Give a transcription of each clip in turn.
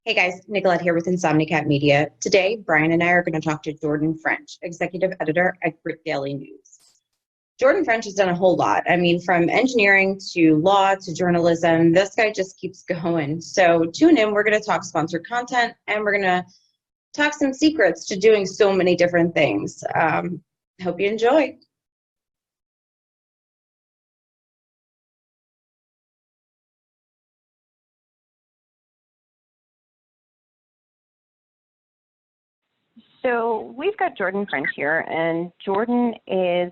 Hey guys, Nicolette here with Insomnicat Media. Today, Brian and I are going to talk to Jordan French, executive editor at Grit Daily News. Jordan French has done a whole lot. I mean, from engineering to law to journalism, this guy just keeps going. So tune in. We're going to talk sponsored content and we're going to talk some secrets to doing so many different things. Hope you enjoy. So we've got Jordan French here, and Jordan is,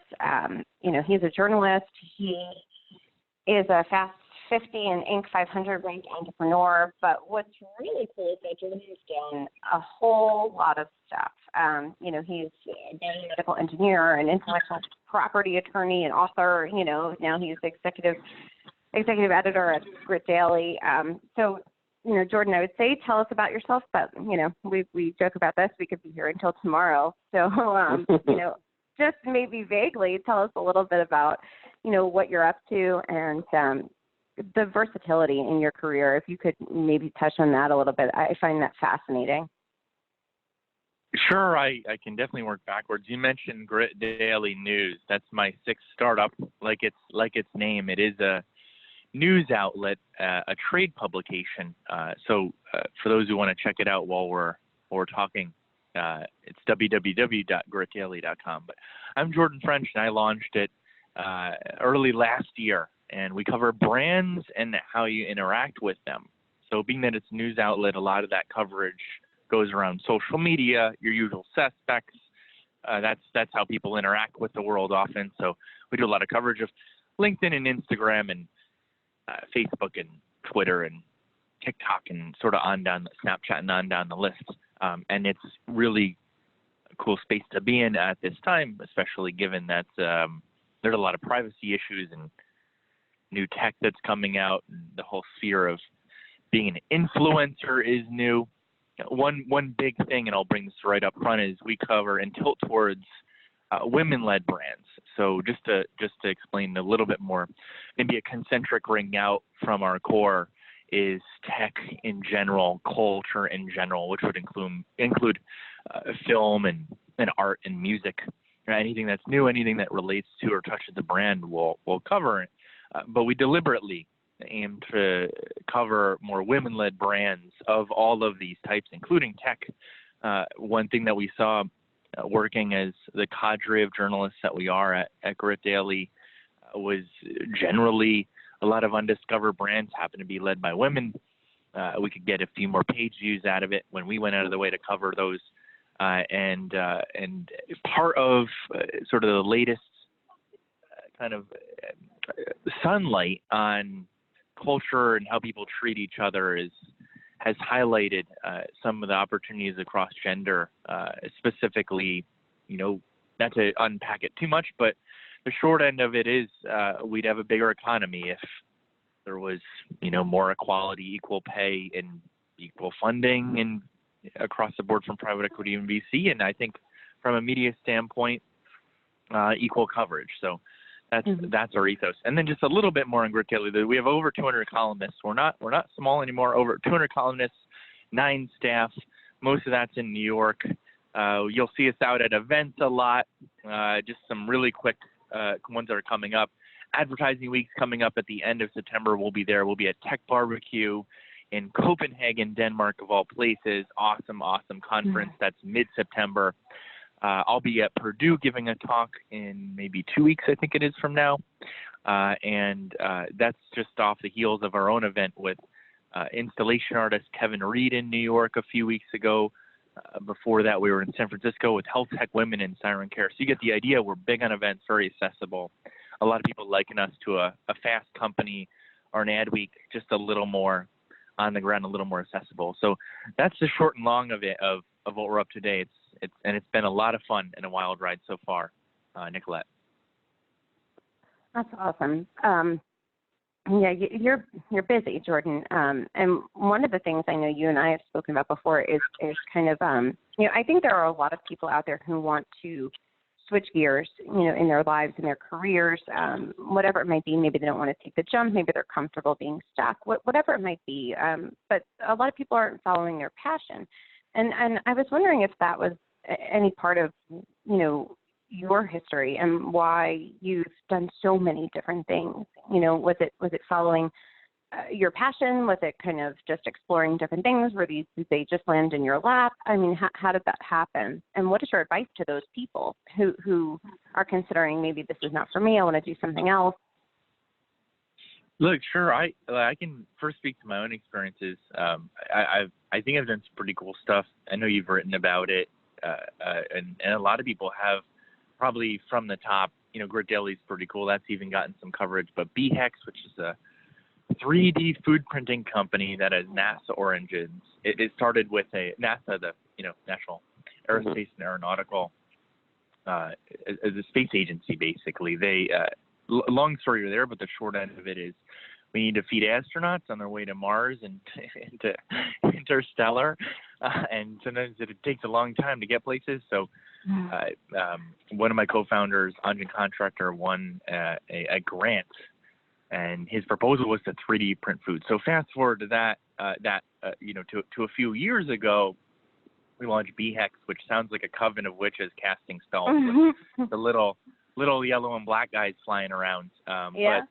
he's a journalist. He is a Fast 50 and Inc. 500 ranked entrepreneur. But what's really cool is that Jordan has done a whole lot of stuff. He's a biomedical engineer, an intellectual property attorney, an author. Now he's executive editor at Grit Daily. Jordan, I would say tell us about yourself, but, we joke about this. We could be here until tomorrow. So, just maybe vaguely tell us a little bit about, what you're up to and the versatility in your career. If you could maybe touch on that a little bit. I find that fascinating. Sure, I can definitely work backwards. You mentioned Grit Daily News. That's my sixth startup, like its name. It is a news outlet, a trade publication. So for those who want to check it out while we're talking, it's www.gritdaily.com. But I'm Jordan French, and I launched it early last year, and we cover brands and how you interact with them. So being that it's a news outlet, a lot of that coverage goes around social media, your usual suspects. That's how people interact with the world often. So we do a lot of coverage of LinkedIn and Instagram and Facebook and Twitter and TikTok and sort of on down Snapchat and on down the list. And it's really a cool space to be in at this time, especially given that there's a lot of privacy issues and new tech that's coming out. And the whole sphere of being an influencer is new. One big thing, and I'll bring this right up front, is we cover and tilt towards women-led brands. So just to explain a little bit more, maybe a concentric ring out from our core is tech in general, culture in general, which would include film and art and music. Anything that's new, anything that relates to or touches the brand, we'll cover. But we deliberately aim to cover more women-led brands of all of these types, including tech. One thing that we saw working as the cadre of journalists that we are at Grit Daily was generally a lot of undiscovered brands happen to be led by women. We could get a few more page views out of it when we went out of the way to cover those. And part of sort of the latest kind of sunlight on culture and how people treat each other has highlighted some of the opportunities across gender, specifically, not to unpack it too much, but the short end of it is we'd have a bigger economy if there was, more equality, equal pay, and equal funding and across the board from private equity and VC. And I think from a media standpoint, equal coverage. So that's our ethos. And then just a little bit more on Grit Daily. We have over 200 columnists. We're not small anymore. Over 200 columnists, 9 staff. Most of that's in New York. You'll see us out at events a lot. Just some really quick ones that are coming up. Advertising Week's coming up at the end of September. We'll be there. We'll be at Tech Barbecue in Copenhagen, Denmark, of all places. Awesome conference. That's mid-September. I'll be at Purdue giving a talk in maybe 2 weeks, I think it is from now. And that's just off the heels of our own event with installation artist Kevin Reed in New York a few weeks ago. Before that, we were in San Francisco with Health Tech Women in Siren Care. So you get the idea. We're big on events, very accessible. A lot of people liken us to a fast company or an ad week, just a little more on the ground, a little more accessible. So that's the short and long of it, of what we're up to today. It's been a lot of fun and a wild ride so far, Nicolette. That's awesome. You're busy, Jordan. And one of the things I know you and I have spoken about before is kind of, I think there are a lot of people out there who want to switch gears, in their lives, in their careers, whatever it might be. Maybe they don't want to take the jump. Maybe they're comfortable being stuck, whatever it might be. But a lot of people aren't following their passion. And I was wondering if that was any part of, your history and why you've done so many different things. Was it following your passion? Was it kind of just exploring different things? Did they just land in your lap? I mean, how did that happen? And what is your advice to those people who are considering, maybe this is not for me, I want to do something else? Look, sure. I can first speak to my own experiences. I think I've done some pretty cool stuff. I know you've written about it, and a lot of people have, probably from the top. Grit Daily's pretty cool. That's even gotten some coverage. But BHEX, which is a 3D food printing company that has NASA origins. It started with NASA, the National Aerospace and Aeronautical, as a space agency, basically. They long story there, but the short end of it is we need to feed astronauts on their way to Mars and into interstellar, and sometimes it takes a long time to get places. So one of my co-founders, Anjan Contractor, won a grant, and his proposal was to 3D print food. So fast forward to that, to a few years ago, we launched BHEX, which sounds like a coven of witches casting spells with the little yellow and black guys flying around. But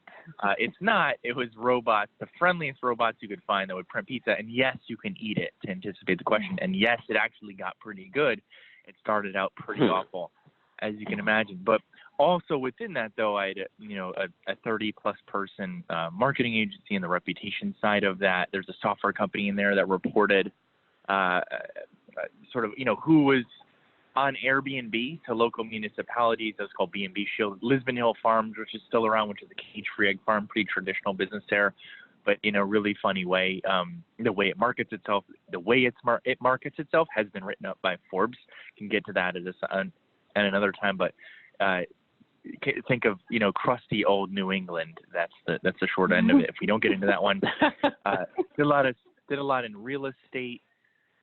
it's not. It was robots, the friendliest robots you could find that would print pizza. And yes, you can eat it, to anticipate the question. And yes, it actually got pretty good. It started out pretty awful, as you can imagine. But also within that, though, I had a 30-plus person marketing agency in the reputation side of that. There's a software company in there that reported who was on Airbnb to local municipalities. That was called B&B Shield. Lisbon Hill Farms, which is still around, which is a cage-free egg farm, pretty traditional business there, but in a really funny way. The way it markets itself, it markets itself has been written up by Forbes. Can get to that at another time, but think of crusty old New England. That's the short end of it. If we don't get into that one, did a lot in real estate,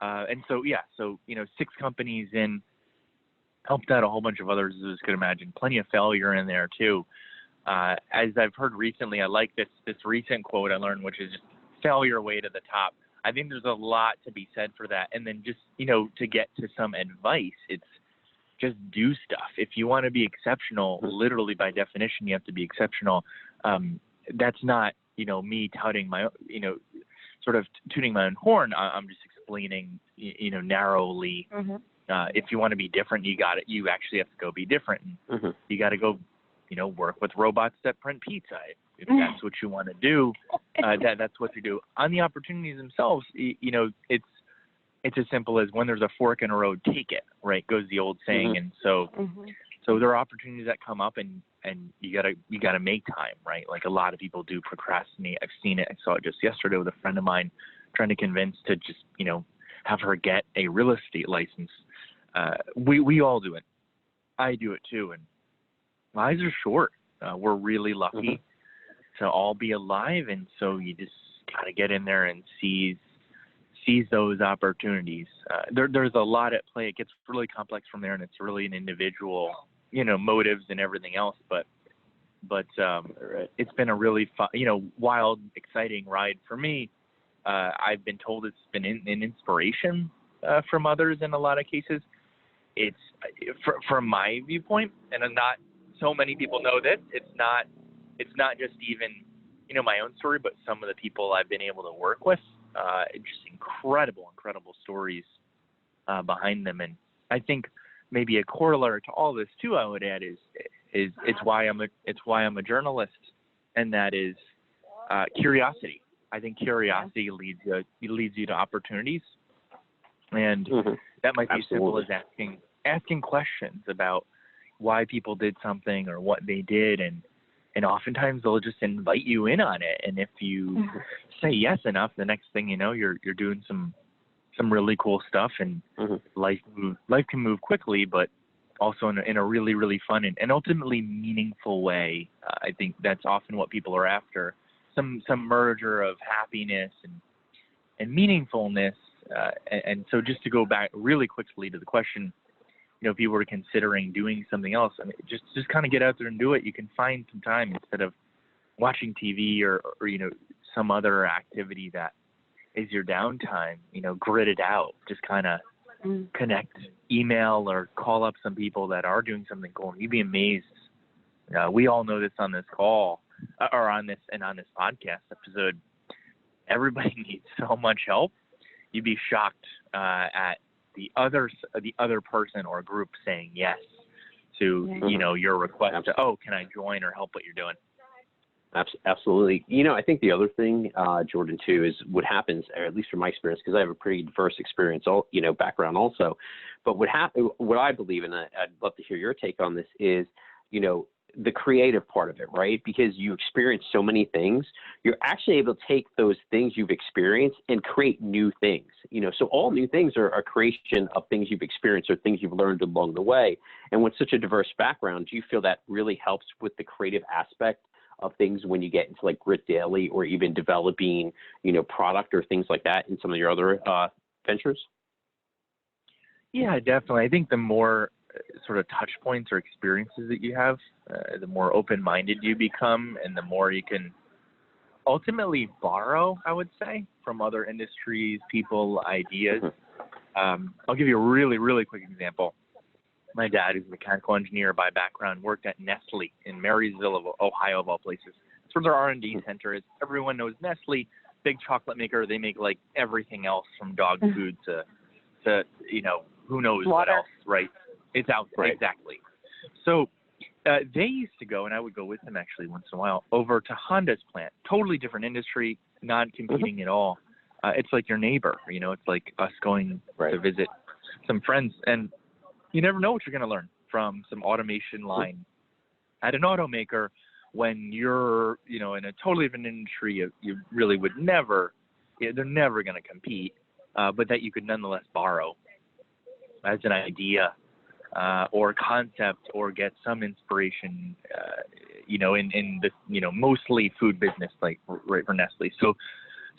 and so 6 companies in. Helped out a whole bunch of others, as you could imagine. Plenty of failure in there too. As I've heard recently, I like this recent quote I learned, which is failure way to the top. I think there's a lot to be said for that. And then just, to get to some advice, it's just do stuff. If you want to be exceptional, literally by definition, you have to be exceptional. That's not, me touting my, sort of tooting my own horn. I'm just explaining, narrowly. If you want to be different, you actually have to go be different. And you got to go, work with robots that print pizza. If that's what you want to do, that's what you do. On the opportunities themselves, it's as simple as when there's a fork in a road, take it, right? Goes the old saying. And so there are opportunities that come up, and you gotta make time, right? Like a lot of people do procrastinate. I've seen it. I saw it just yesterday with a friend of mine trying to convince to just, have her get a real estate license. We all do it. I do it too. And lives are short. We're really lucky to all be alive. And so you just got to get in there and seize those opportunities. There's a lot at play. It gets really complex from there, and it's really an individual, motives and everything else. But it's been a really fun, wild, exciting ride for me. I've been told it's been an inspiration from others in a lot of cases. It's from my viewpoint, and not so many people know this. It's not just even my own story, but some of the people I've been able to work with. Just incredible stories behind them. And I think maybe a corollary to all this too, I would add is it's why I'm a journalist, and that is curiosity. I think curiosity leads you to opportunities, and that might be as simple as asking questions about why people did something or what they did, and oftentimes they'll just invite you in on it. And if you say yes enough, the next thing you know, you're doing some really cool stuff, and life can move quickly, but also in a really, really fun and ultimately meaningful way. I think that's often what people are after. Some merger of happiness and meaningfulness. And so just to go back really quickly to the question, people are considering doing something else, I mean, just kind of get out there and do it. You can find some time instead of watching TV or some other activity that is your downtime. Grit it out. Just kind of connect, email, or call up some people that are doing something cool. You'd be amazed. We all know this on this call or on this podcast episode. Everybody needs so much help. You'd be shocked at the other person or group saying yes to your request to, can I join or help what you're doing. Absolutely. I think the other thing, Jordan, too, is what happens, or at least from my experience, because I have a pretty diverse experience, background also. But what I believe, and I'd love to hear your take on this, is, the creative part of it, right? Because you experience so many things, you're actually able to take those things you've experienced and create new things. So all new things are a creation of things you've experienced or things you've learned along the way. And with such a diverse background, do you feel that really helps with the creative aspect of things when you get into like Grit Daily or even developing, product or things like that in some of your other ventures? Yeah, definitely. I think the more sort of touch points or experiences that you have, the more open-minded you become, and the more you can ultimately borrow, I would say, from other industries, people, ideas. I'll give you a really, really quick example. My dad, who's a mechanical engineer by background, worked at Nestle in Marysville, Ohio, of all places. That's where their R&D center is. Everyone knows Nestle, big chocolate maker. They make like everything else from dog food to who knows what else, right? It's out there. Right. Exactly. So they used to go, and I would go with them actually once in a while, over to Honda's plant. Totally different industry, not competing at all. It's like your neighbor, it's like us going to visit some friends, and you never know what you're going to learn from some automation line at an automaker when you're, in a totally different industry. You really would never, they're never going to compete, but that you could nonetheless borrow as an idea or concept, or get some inspiration, in the, mostly food business, like right for Nestle.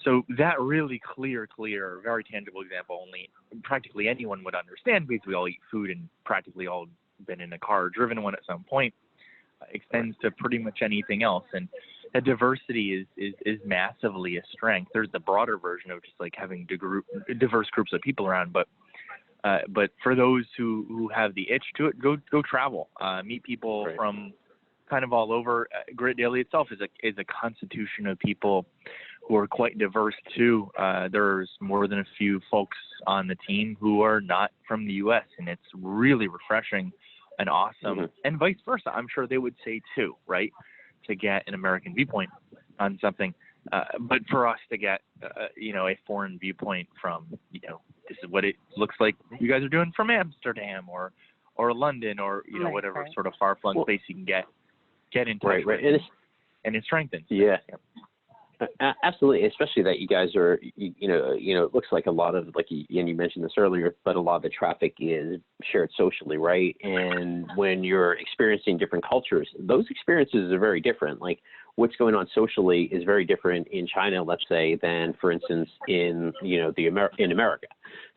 So that really clear, very tangible example, only practically anyone would understand, because we all eat food and practically all been in a car or driven one at some point, extends to pretty much anything else. And that diversity is massively a strength. There's the broader version of just like having diverse groups of people around, but for those who have the itch to it, go travel, meet people from kind of all over. Grit Daily itself is a constitution of people who are quite diverse too. There's more than a few folks on the team who are not from the U.S., and it's really refreshing and awesome, and vice versa. I'm sure they would say too, right? To get an American viewpoint on something, but for us to get a foreign viewpoint from this is what it looks like you guys are doing from Amsterdam or London or whatever sort of far-flung place you can get into, right. And it strengthens. Yeah. Absolutely, especially that you guys are, it looks like a lot of, and you mentioned this earlier, but a lot of the traffic is shared socially, right? And when you're experiencing different cultures, those experiences are very different. Like what's going on socially is very different in China, let's say, than, for instance, in in America.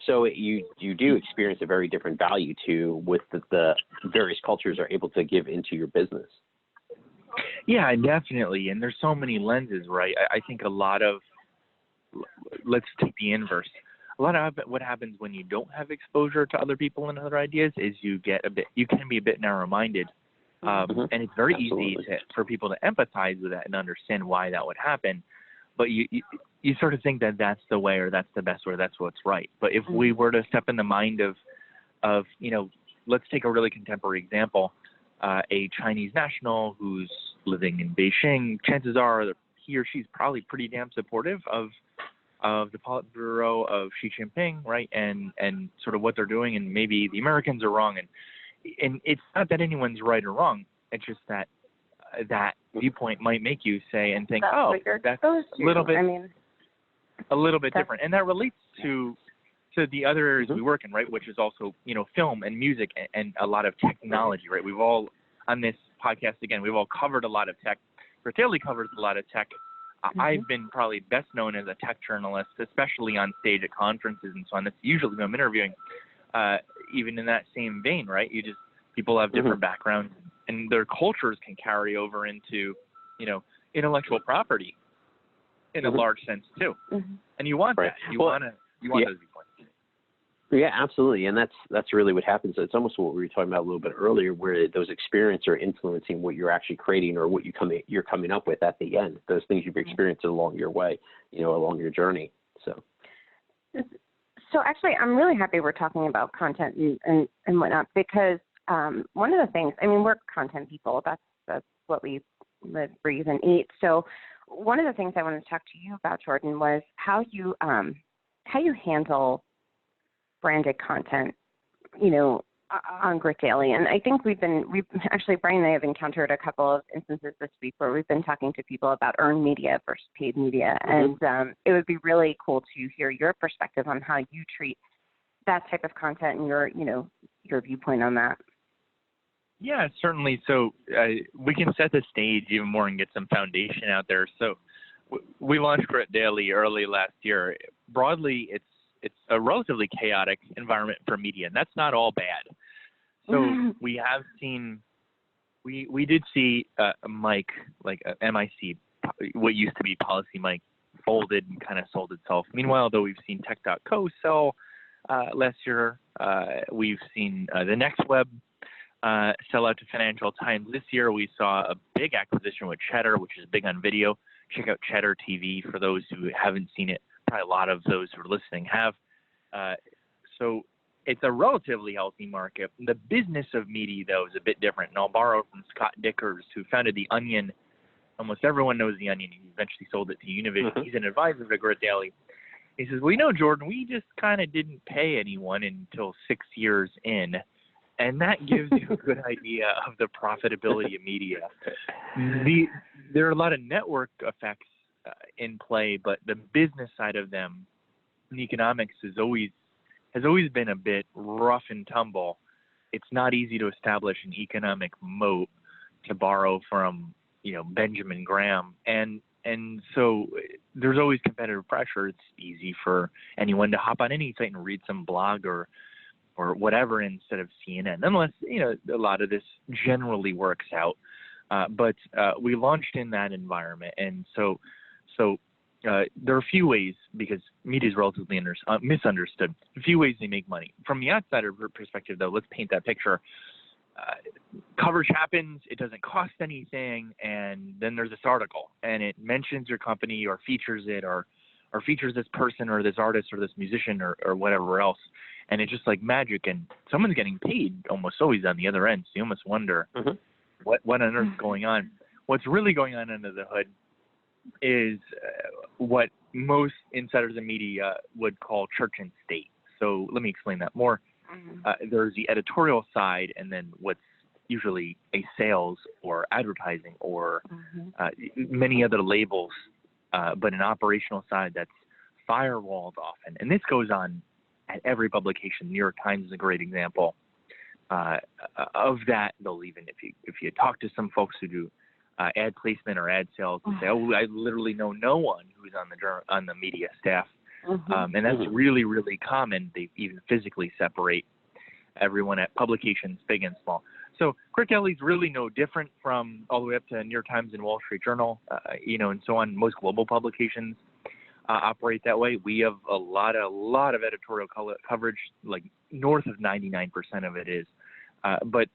So you do experience a very different value to what the various cultures are able to give into your business. Yeah, definitely. And there's so many lenses, right? I think a lot of, let's take the inverse. A lot of what happens when you don't have exposure to other people and other ideas is you can be a bit narrow-minded. And it's very easy for people to empathize with that and understand why that would happen. But you sort of think that that's the way, or that's the best way, or that's what's right. But if we were to step in the mind of let's take a really contemporary example. A Chinese national who's living in Beijing, chances are that he or she's probably pretty damn supportive of the Politburo of Xi Jinping, right? And sort of what they're doing, and maybe the Americans are wrong, and it's not that anyone's right or wrong. It's just that that viewpoint might make you say and think, that's a little bit, a little bit different, and that relates to the other areas we work in, right, which is also, film and music and a lot of technology, right? We've all, on this podcast, again, we've all covered a lot of tech. Grit Daily covers a lot of tech. I've been probably best known as a tech journalist, especially on stage at conferences and so on. That's usually who I'm interviewing. even in that same vein, right? People have different backgrounds, and their cultures can carry over into, intellectual property in a large sense too. And you want that. You want those viewpoints. Yeah, absolutely, and that's really what happens. It's almost what we were talking about a little bit earlier, where those experiences are influencing what you're actually creating or what you're coming up with at the end. Those things you've experienced along your way, along your journey. So actually, I'm really happy we're talking about content and whatnot, because one of the things, we're content people. That's what we live, breathe, and eat. So one of the things I wanted to talk to you about, Jordan, was how you handle branded content, on Grit Daily. And I think we've actually, Brian and I have encountered a couple of instances this week where we've been talking to people about earned media versus paid media. And it would be really cool to hear your perspective on how you treat that type of content and your viewpoint on that. Yeah, certainly. So we can set the stage even more and get some foundation out there. So we launched Grit Daily early last year. Broadly, it's a relatively chaotic environment for media, and that's not all bad. So we have seen, we did see Mike, like MIC, what used to be Policy Mike, folded and kind of sold itself. Meanwhile, though, we've seen Tech.co sell last year. We've seen the Next Web sell out to Financial Times. This year, we saw a big acquisition with Cheddar, which is big on video. Check out Cheddar TV for those who haven't seen it. Probably a lot of those who are listening have. So it's a relatively healthy market. The business of media, though, is a bit different. And I'll borrow from Scott Dickers, who founded The Onion. Almost everyone knows The Onion. He eventually sold it to Univision. He's an advisor to Grit Daily. He says, well, Jordan, we just kind of didn't pay anyone until 6 years in. And that gives you a good idea of the profitability of media. There are a lot of network effects in play, but the business side of them, the economics has always been a bit rough and tumble. It's not easy to establish an economic moat, to borrow from Benjamin Graham, and so there's always competitive pressure. It's easy for anyone to hop on any site and read some blog or whatever instead of CNN, unless a lot of this generally works out. But we launched in that environment, and so there are a few ways, because media is relatively misunderstood, a few ways they make money. From the outsider perspective, though, let's paint that picture. Coverage happens, it doesn't cost anything, and then there's this article, and it mentions your company or features it or features this person or this artist or this musician or whatever else, and it's just like magic, and someone's getting paid almost always on the other end, so you almost wonder what on earth is going on. What's really going on under the hood is what most insiders in media would call church and state. So let me explain that more. There's the editorial side, and then what's usually a sales or advertising or many other labels, but an operational side that's firewalled often. And this goes on at every publication. New York Times is a great example of that. They'll even, if you talk to some folks who do ad placement or ad sales, and say, "Oh, I literally know no one who's on the media staff," and that's really, really common. They even physically separate everyone at publications, big and small. So Grit Daily is really no different from all the way up to New York Times and Wall Street Journal, and so on. Most global publications operate that way. We have a lot of editorial coverage, like north of 99% of it is, but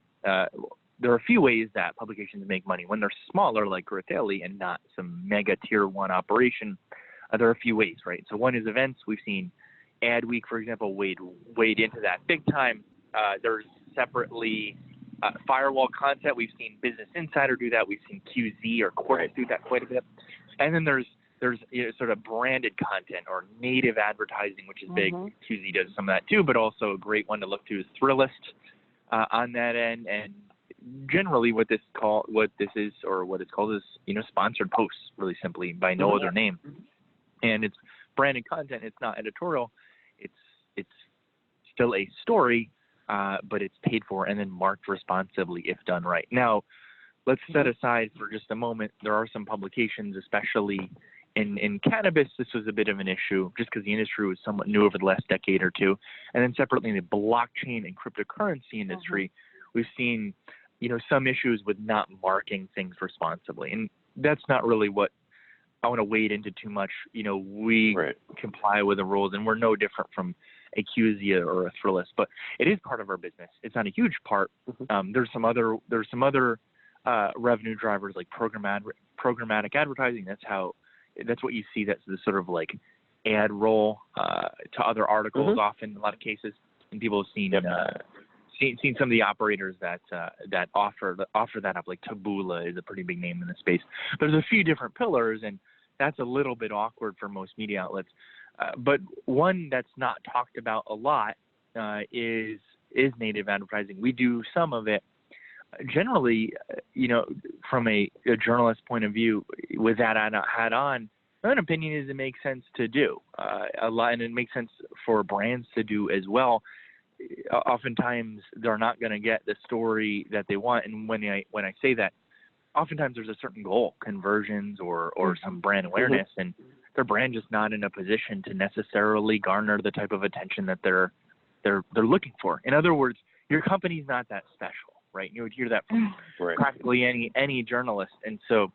there are a few ways that publications make money when they're smaller, like Grit Daily, and not some mega tier one operation. There are a few ways, right? So one is events. We've seen Adweek, for example, wade into that big time. There's separately firewall content. We've seen Business Insider do that. We've seen QZ or Quartz do that quite a bit. And then there's sort of branded content or native advertising, which is big. QZ does some of that too, but also a great one to look to is Thrillist on that end. And generally what it's called is sponsored posts, really simply, by no other name. And it's branded content. It's not editorial. It's still a story, but it's paid for and then marked responsibly if done right. Now, let's set aside for just a moment. There are some publications, especially In cannabis, this was a bit of an issue just because the industry was somewhat new over the last decade or two. And then separately in the blockchain and cryptocurrency industry, we've seen, some issues with not marking things responsibly. And that's not really what I want to wade into too much. We comply with the rules, and we're no different from a QZia or a Thrillist, but it is part of our business. It's not a huge part. There's some other revenue drivers like programmatic advertising. That's what you see. That's the sort of like ad roll to other articles often in a lot of cases. And people have seen seen some of the operators that offer that up, like Taboola is a pretty big name in the space. There's a few different pillars, and that's a little bit awkward for most media outlets. But one that's not talked about a lot is native advertising. We do some of it. Generally, from a journalist point of view, with that hat on, my own opinion is it makes sense to do a lot, and it makes sense for brands to do as well. Oftentimes, they're not going to get the story that they want, and when I say that, oftentimes there's a certain goal, conversions or some brand awareness, and their brand just not in a position to necessarily garner the type of attention that they're looking for. In other words, your company's not that special, right? You would hear that from practically any journalist, and so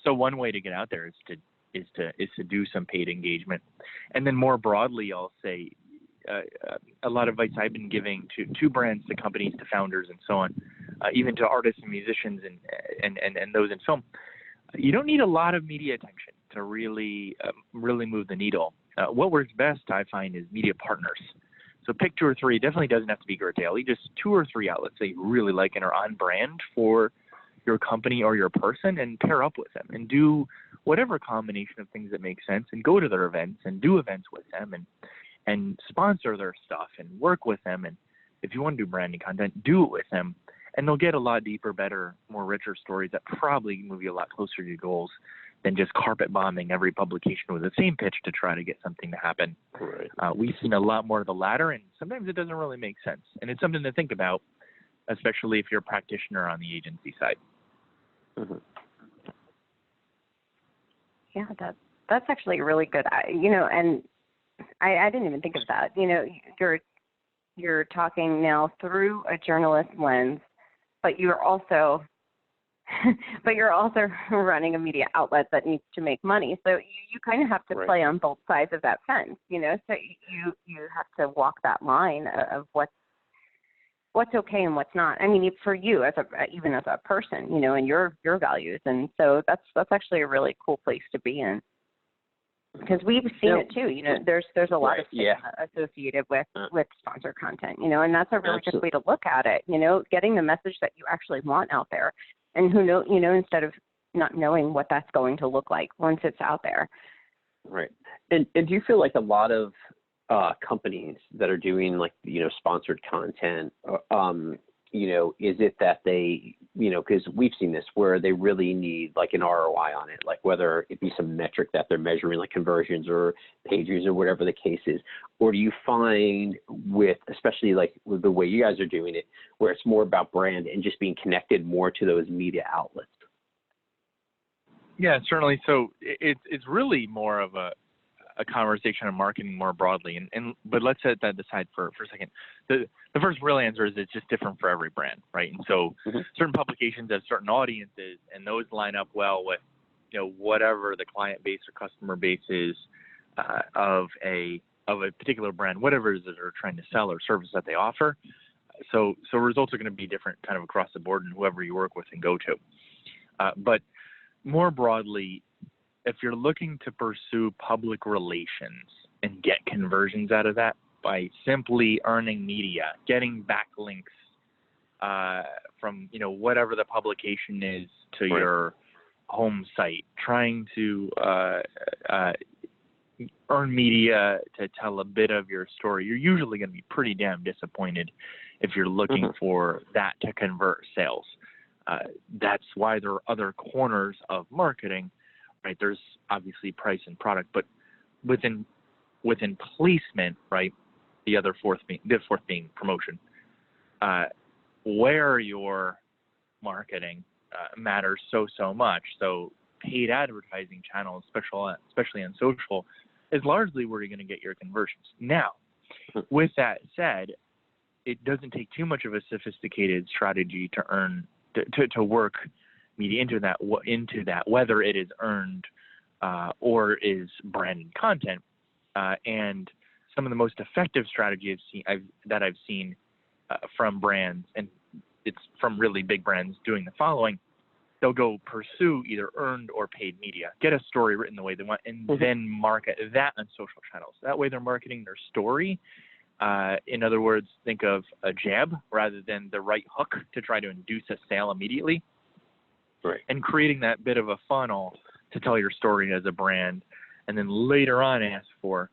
one way to get out there is to do some paid engagement, and then more broadly, I'll say. A lot of advice I've been giving to brands, to companies, to founders, and so on, even to artists and musicians and those in film. You don't need a lot of media attention to really move the needle. What works best, I find, is media partners. So pick 2 or 3. It definitely doesn't have to be Gert Daily. Just 2 or 3 outlets that you really like and are on brand for your company or your person, and pair up with them and do whatever combination of things that make sense, and go to their events and do events with them and sponsor their stuff and work with them. And if you want to do branding content, do it with them. And they'll get a lot deeper, better, more richer stories that probably move you a lot closer to your goals than just carpet bombing every publication with the same pitch to try to get something to happen. We've seen a lot more of the latter, and sometimes it doesn't really make sense. And it's something to think about, especially if you're a practitioner on the agency side. Yeah, that's actually really good. And I didn't even think of that. You're talking now through a journalist lens, but you're also running a media outlet that needs to make money. So you kind of have to play on both sides of that fence, So you have to walk that line of what's okay and what's not. I mean, for you even as a person, and your values. And so that's actually a really cool place to be in. Because we've seen it too, there's a lot of stigma associated with sponsored content, and that's a really good way to look at it, getting the message that you actually want out there, and instead of not knowing what that's going to look like once it's out there. Right. And do you feel like a lot of companies that are doing sponsored content, is it that they, because we've seen this where they really need like an ROI on it, like whether it be some metric that they're measuring, like conversions or page views or whatever the case is, or do you find especially like with the way you guys are doing it, where it's more about brand and just being connected more to those media outlets? Yeah, certainly. So it's really more of a conversation on marketing more broadly, but let's set that aside for a second. The first real answer is it's just different for every brand, right? And so certain publications have certain audiences, and those line up well with whatever the client base or customer base is of a particular brand, whatever it is that they're trying to sell or service that they offer. So results are going to be different kind of across the board, and whoever you work with and go to. But more broadly, if you're looking to pursue public relations and get conversions out of that by simply earning media, getting backlinks from whatever the publication is to your home site, trying to earn media to tell a bit of your story, you're usually going to be pretty damn disappointed if you're looking for that to convert sales. That's why there are other corners of marketing. Right, there's obviously price and product, but within placement, right, the fourth being promotion, where your marketing matters so much. So paid advertising channels, especially on social, is largely where you're going to get your conversions. Now, with that said, it doesn't take too much of a sophisticated strategy to work media into that, whether it is earned or is branded content. And some of the most effective strategies that I've seen from brands, and it's from really big brands doing the following: they'll go pursue either earned or paid media, get a story written the way they want, and then market that on social channels. That way they're marketing their story. In other words, think of a jab rather than the right hook to try to induce a sale immediately. Right. And creating that bit of a funnel to tell your story as a brand, and then later on ask for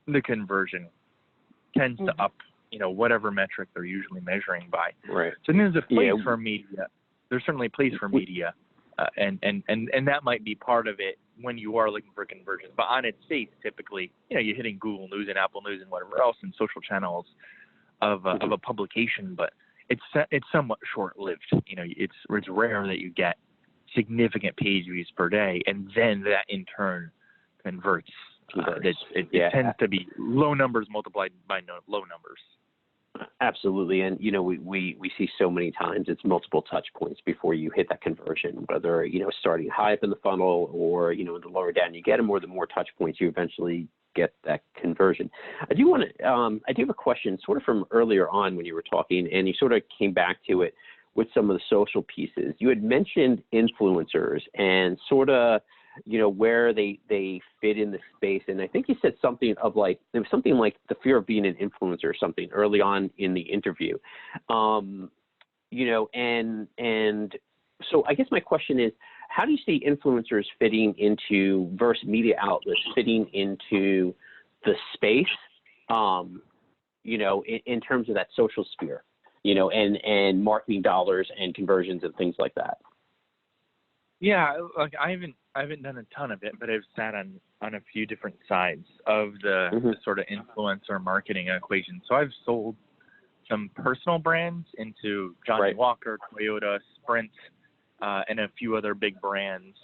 the conversion tends to up, whatever metric they're usually measuring by. Right. So there's a place for media. There's certainly a place for media, and that might be part of it when you are looking for conversions. But on its face, typically, you're hitting Google News and Apple News and whatever else in social channels of a publication, but it's somewhat short-lived. It's rare that you get significant page views per day, and then that in turn converts. It tends to be low numbers multiplied by low numbers. Absolutely. And, we see so many times it's multiple touch points before you hit that conversion, whether, starting high up in the funnel or, the lower down you get them, or the more touch points you eventually get that conversion. I do have a question sort of from earlier on when you were talking, and you sort of came back to it with some of the social pieces. You had mentioned influencers and sort of, where they fit in the space. And I think you said something of there was something like the fear of being an influencer or something early on in the interview. And so I guess my question is, how do you see influencers fitting into versus media outlets fitting into the space, in terms of that social sphere, and marketing dollars and conversions and things like that? Yeah, I haven't done a ton of it, but I've sat on a few different sides of the sort of influencer marketing equation. So I've sold some personal brands into Johnny Walker, Toyota, Sprint, and a few other big brands.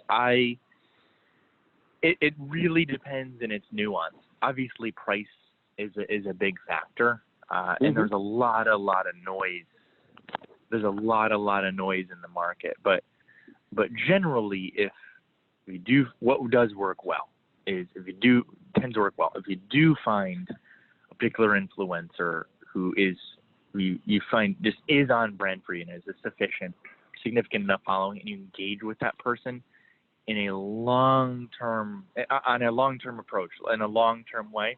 It really depends in its nuance. Obviously, price is a big factor, and there's a lot of noise. There's a lot of noise in the market, but generally, what does work well is if you do find a particular influencer who you find just is on brand for you and is a significant enough following, and you engage with that person on a long-term approach, in a long-term way,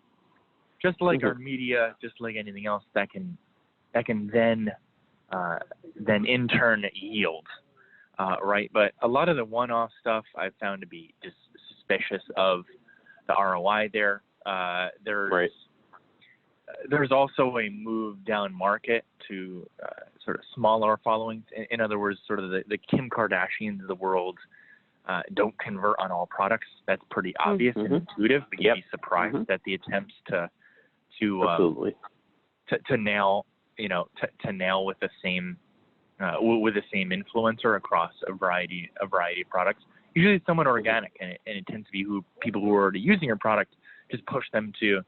just like our media, just like anything else, that can then in turn yield. Right, but a lot of the one-off stuff I've found to be just suspicious of the ROI there. There's also a move down market to sort of smaller followings. In other words, sort of the Kim Kardashians of the world don't convert on all products. That's pretty obvious and intuitive, but you'd be surprised at the attempts to nail with the same influencer across a variety of products. Usually it's somewhat organic, and it tends to be people who are already using your product just push them to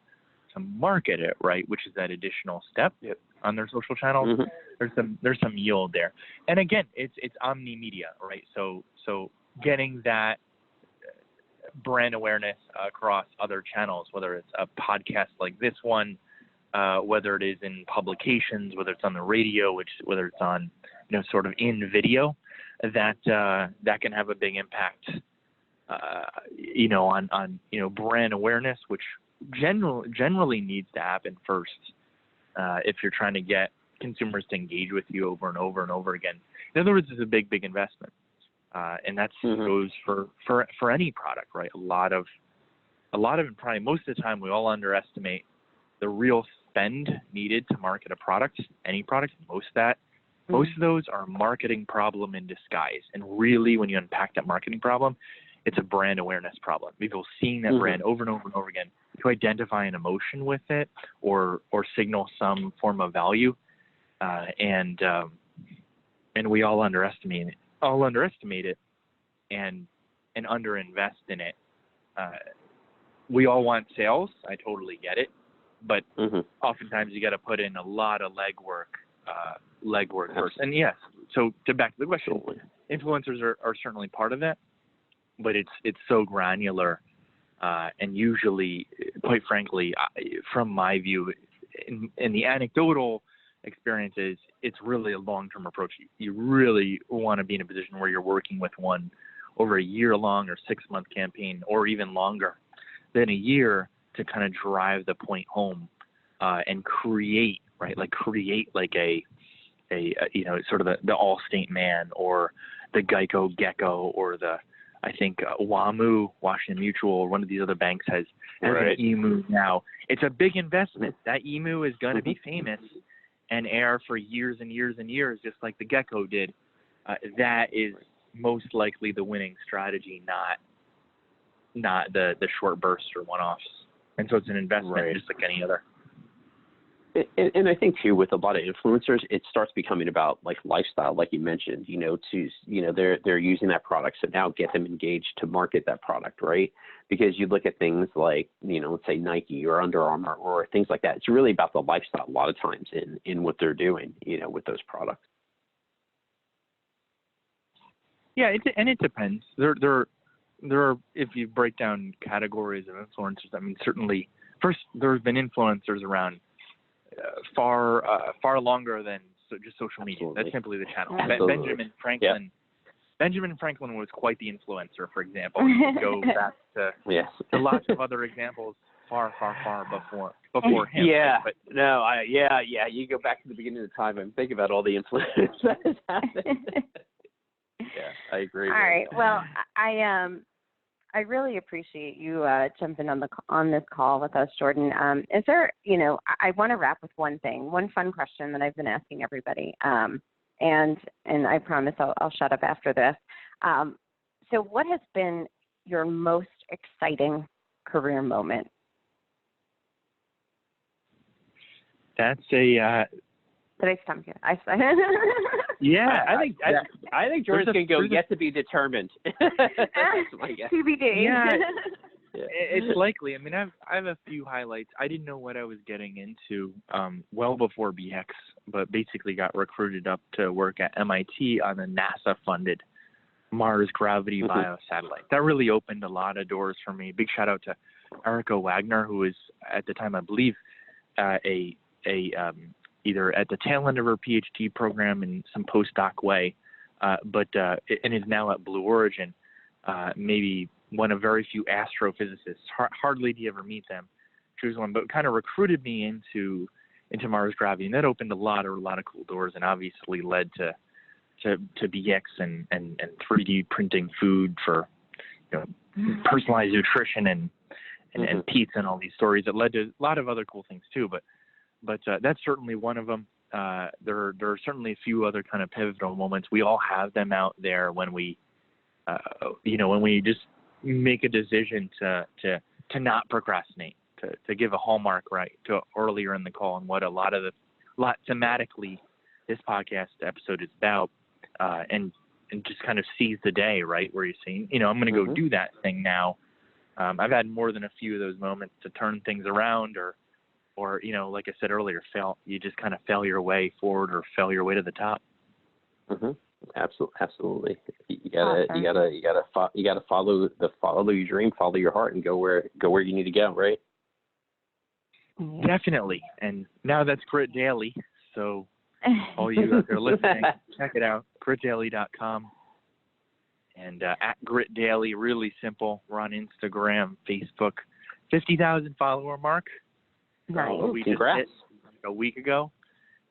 market it, right? Which is that additional step on their social channels. There's some yield there, and again, it's omni media, right? So getting that brand awareness across other channels, whether it's a podcast like this one, whether it is in publications, whether it's on the radio, whether it's on sort of in video, that can have a big impact, on brand awareness, which generally needs to happen first if you're trying to get consumers to engage with you over and over and over again. In other words, it's a big investment, and that goes for any product, right? A lot of it, probably most of the time, we all underestimate the real spend needed to market a product, any product. Most of those are a marketing problem in disguise. And really, when you unpack that marketing problem, it's a brand awareness problem. People seeing that brand over and over and over again to identify an emotion with it or signal some form of value. And we all underestimate it. And and underinvest in it. We all want sales. I totally get it, but oftentimes you got to put in a lot of legwork first. And yes, so to back to the question, influencers are certainly part of that, but it's so granular, and usually, quite frankly, from my view, in the anecdotal experiences, it's really a long-term approach. You really want to be in a position where you're working with one over a year-long or 6-month campaign, or even longer than a year, to kind of drive the point home, and create like a sort of the Allstate man, or the Geico Gecko, or I think WAMU, Washington Mutual, one of these other banks has an emu now. It's a big investment. That emu is going to be famous and air for years and years and years, just like the Gecko did. That is most likely the winning strategy, not the short bursts or one-offs. And so it's an investment just like any other. And I think too, with a lot of influencers, it starts becoming about like lifestyle, like you mentioned. They're using that product, so now get them engaged to market that product, right? Because you look at things like, let's say Nike or Under Armour or things like that. It's really about the lifestyle a lot of times in what they're doing, with those products. Yeah, it depends. There are, if you break down categories of influencers, I mean, certainly first there's been influencers around far longer than just social media. That's simply the channel. Benjamin Franklin. Yeah. Benjamin Franklin was quite the influencer, for example. You go back to lots of other examples far before him. Yeah. But you go back to the beginning of the time and think about all the influence that has happened. Yeah, I agree. All right. Well, I really appreciate you jumping on this call with us, Jordan. Is there, I want to wrap with one fun question that I've been asking everybody, and I promise I'll shut up after this. So, what has been your most exciting career moment? That's a. Did I stump you? Yeah, I think Jordan's going to go yet to be determined. TBD. Yeah, it's likely. I mean, I have a few highlights. I didn't know what I was getting into well before BX, but basically got recruited up to work at MIT on a NASA-funded Mars Gravity biosatellite. That really opened a lot of doors for me. Big shout out to Erica Wagner, who was at the time, I believe, either at the tail end of her PhD program in some postdoc way, and is now at Blue Origin, maybe one of very few astrophysicists. Hardly do you ever meet them. She was one, but kind of recruited me into Mars Gravity, and that opened a lot of cool doors, and obviously led to BX and 3D printing food for personalized nutrition and pizza and all these stories that led to a lot of other cool things too. But that's certainly one of them. There are certainly a few other kind of pivotal moments. We all have them out there when we, when we just make a decision to not procrastinate, to give a hallmark right to earlier in the call, and what a lot thematically this podcast episode is about, and just kind of seize the day, right, where you're saying, I'm going to go do that thing now. I've had more than a few of those moments to turn things around, or like I said earlier, you just kind of fail your way forward or fail your way to the top. Absolutely. You gotta follow your dream, follow your heart, and go where you need to go, right? Definitely. And now that's Grit Daily. So all you out there listening, check it out, gritdaily.com. And at Grit Daily, really simple. We're on Instagram, Facebook. 50,000 follower mark. Nice. We just hit a week ago.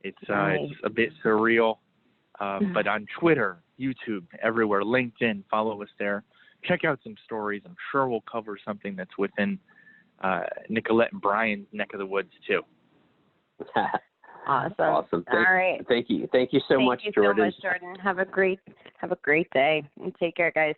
It's a bit surreal, but on Twitter, YouTube, everywhere, LinkedIn, follow us there. Check out some stories. I'm sure we'll cover something that's within Nicolette and Brian's neck of the woods too. Awesome. All right. Thank you so much, Jordan. Thank you so much, Jordan. Have a great day. And take care, guys.